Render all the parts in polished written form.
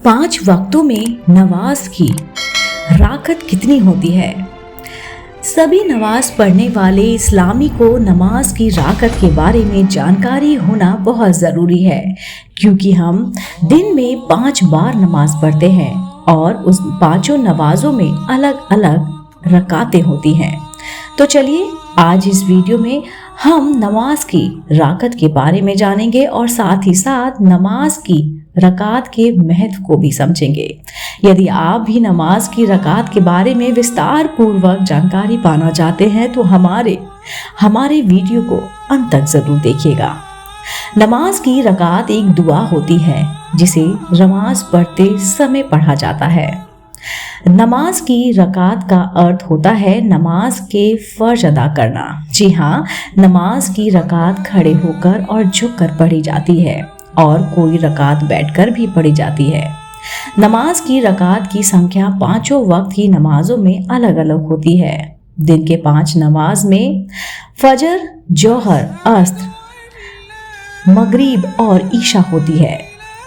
5 वक्तों में नमाज की राकत कितनी होती है। सभी नमाज पढ़ने वाले इस्लामी को नमाज की राकत के बारे में जानकारी होना बहुत ज़रूरी है, क्योंकि हम दिन में 5 बार नमाज पढ़ते हैं और उस 5 नमाजों में अलग अलग रकातें होती हैं। तो चलिए आज इस वीडियो में हम नमाज की राकत के बारे में जानेंगे और साथ ही साथ नमाज की रकात के महत्व को भी समझेंगे। यदि आप भी नमाज की रकात के बारे में विस्तार पूर्वक जानकारी पाना चाहते हैं तो हमारे वीडियो को अंत तक जरूर देखिएगा। नमाज की रकात एक दुआ होती है जिसे नमाज पढ़ते समय पढ़ा जाता है। नमाज की रकात का अर्थ होता है नमाज के फर्ज अदा करना। जी हाँ, नमाज की रकात खड़े होकर और झुककर पढ़ी जाती है और कोई रकात बैठकर भी पढ़ी जाती है। नमाज की रकात की संख्या 5 वक्त की नमाजों में अलग अलग होती है। दिन के 5 नमाज में फजर, जोहर, अस्र, मगरिब और ईशा होती है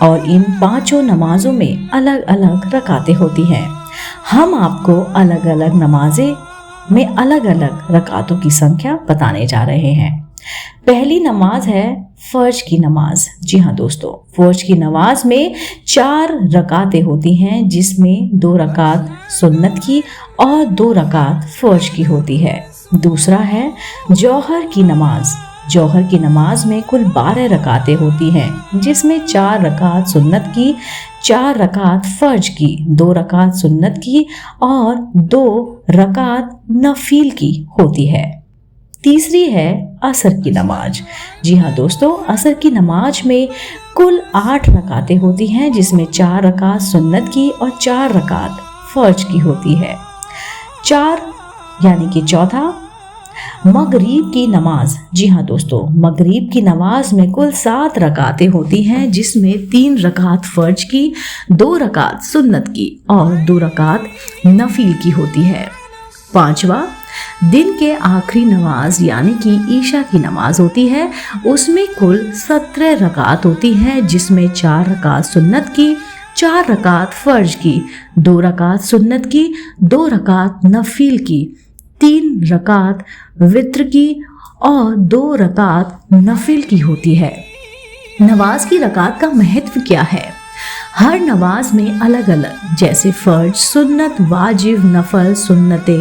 और इन 5 नमाजों में अलग अलग रकातें होती हैं। हम आपको अलग अलग नमाजें में अलग अलग रकातों की संख्या बताने जा रहे हैं। पहली नमाज है फर्ज की नमाज। जी हाँ दोस्तों, फर्ज की नमाज में 4 रकातें होती हैं, जिसमें 2 रकात सुन्नत की और 2 रकात फर्ज की होती है। दूसरा है जौहर की नमाज। जौहर की नमाज में कुल 12 रकातें होती हैं, जिसमें 4 रकात सुन्नत की, 4 रकात फर्ज की, 2 रकात सुन्नत की और 2 रकात नफील की होती है। तीसरी है असर की नमाज। जी हाँ दोस्तों, असर की नमाज में कुल 8 रकातें होती हैं, जिसमें 4 रकात सुन्नत की और 4 रकात फर्ज की होती है। 4 यानी कि चौथा मगरिब की नमाज। जी हाँ दोस्तों, मगरिब की नमाज में कुल 7 रकातें होती हैं, जिसमें 3 रकात फर्ज की, 2 रकात सुन्नत की और 2 रकात नफील की होती है। 5वां दिन के आखिरी नमाज यानी कि ईशा की नमाज होती है। उसमें कुल 17 रकात होती है, जिसमें 4 रकात सुन्नत की, 4 रकात फर्ज की, 2 रकात सुन्नत की, 2 रकात नफील की, 3 रकात वित्र की और 2 रकात नफिल की होती है। नमाज की रकात का महत्व क्या है? हर नमाज में अलग अलग, जैसे फर्ज, सुन्नत, वाजिब, नफल, सुन्नते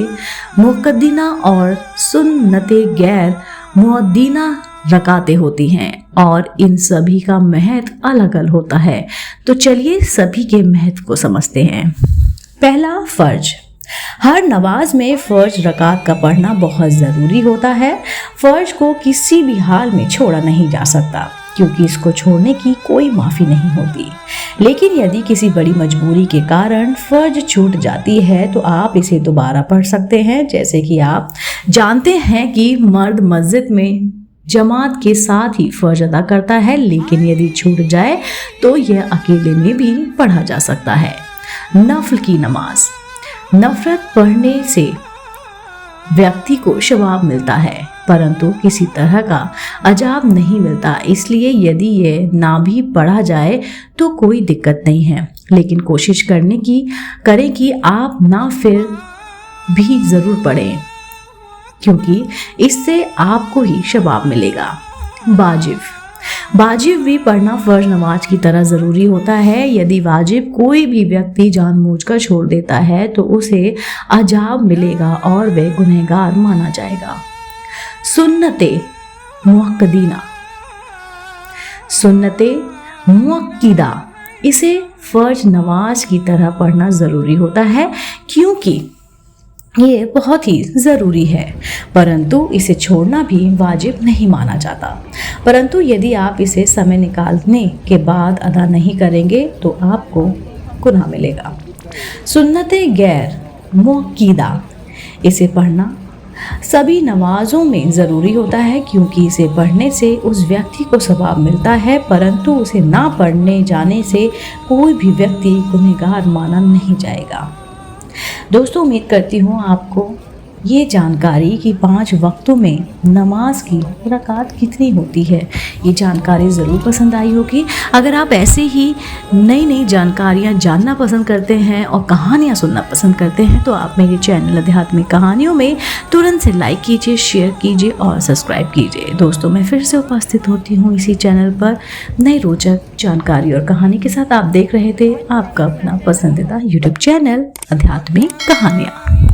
मुक़द्दिना और सुन्नते गैर मुअद्दिना रकातें होती हैं और इन सभी का महत्व अलग अलग होता है। तो चलिए सभी के महत्व को समझते हैं। पहला, फर्ज। हर नमाज में फर्ज रकात का पढ़ना बहुत ज़रूरी होता है। फर्ज को किसी भी हाल में छोड़ा नहीं जा सकता, क्योंकि इसको छोड़ने की कोई माफ़ी नहीं होती। लेकिन यदि किसी बड़ी मजबूरी के कारण फर्ज छूट जाती है तो आप इसे दोबारा पढ़ सकते हैं। जैसे कि आप जानते हैं कि मर्द मस्जिद में जमात के साथ ही फर्ज अदा करता है, लेकिन यदि छूट जाए तो यह अकेले में भी पढ़ा जा सकता है। नफल की नमाज। नफरत पढ़ने से व्यक्ति को सवाब मिलता है, परंतु किसी तरह का अजाब नहीं मिलता। इसलिए यदि ये ना भी पढ़ा जाए तो कोई दिक्कत नहीं है, लेकिन कोशिश करें कि आप ना फिर भी ज़रूर पढ़ें, क्योंकि इससे आपको ही सवाब मिलेगा। वाजिब भी पढ़ना फर्ज नमाज की तरह ज़रूरी होता है। यदि वाजिब कोई भी व्यक्ति जानबूझकर छोड़ देता है तो उसे अजाब मिलेगा और वह गुनहगार माना जाएगा। सुन्नते मुअक्कदीना। सुन्नते मुअक्किदा, इसे फर्ज नमाज की तरह पढ़ना ज़रूरी होता है, क्योंकि ये बहुत ही ज़रूरी है, परंतु इसे छोड़ना भी वाजिब नहीं माना जाता। परंतु यदि आप इसे समय निकालने के बाद अदा नहीं करेंगे तो आपको गुनाह मिलेगा। सुन्नते गैर मुअक्किदा, इसे पढ़ना सभी नमाजों में ज़रूरी होता है, क्योंकि इसे पढ़ने से उस व्यक्ति को सवाब मिलता है, परंतु उसे ना पढ़ने जाने से कोई भी व्यक्ति गुनहगार माना नहीं जाएगा। दोस्तों, उम्मीद करती हूँ आपको ये जानकारी कि 5 वक्तों में नमाज की रकात कितनी होती है, ये जानकारी ज़रूर पसंद आई होगी। अगर आप ऐसे ही नई नई जानकारियाँ जानना पसंद करते हैं और कहानियाँ सुनना पसंद करते हैं तो आप मेरे चैनल आध्यात्मिक कहानियों में तुरंत से लाइक कीजिए, शेयर कीजिए और सब्सक्राइब कीजिए। दोस्तों, मैं फिर से उपस्थित होती हूँ इसी चैनल पर नई रोचक जानकारी और कहानी के साथ। आप देख रहे थे आपका अपना पसंदीदा यूट्यूब चैनल आध्यात्मिक कहानियाँ।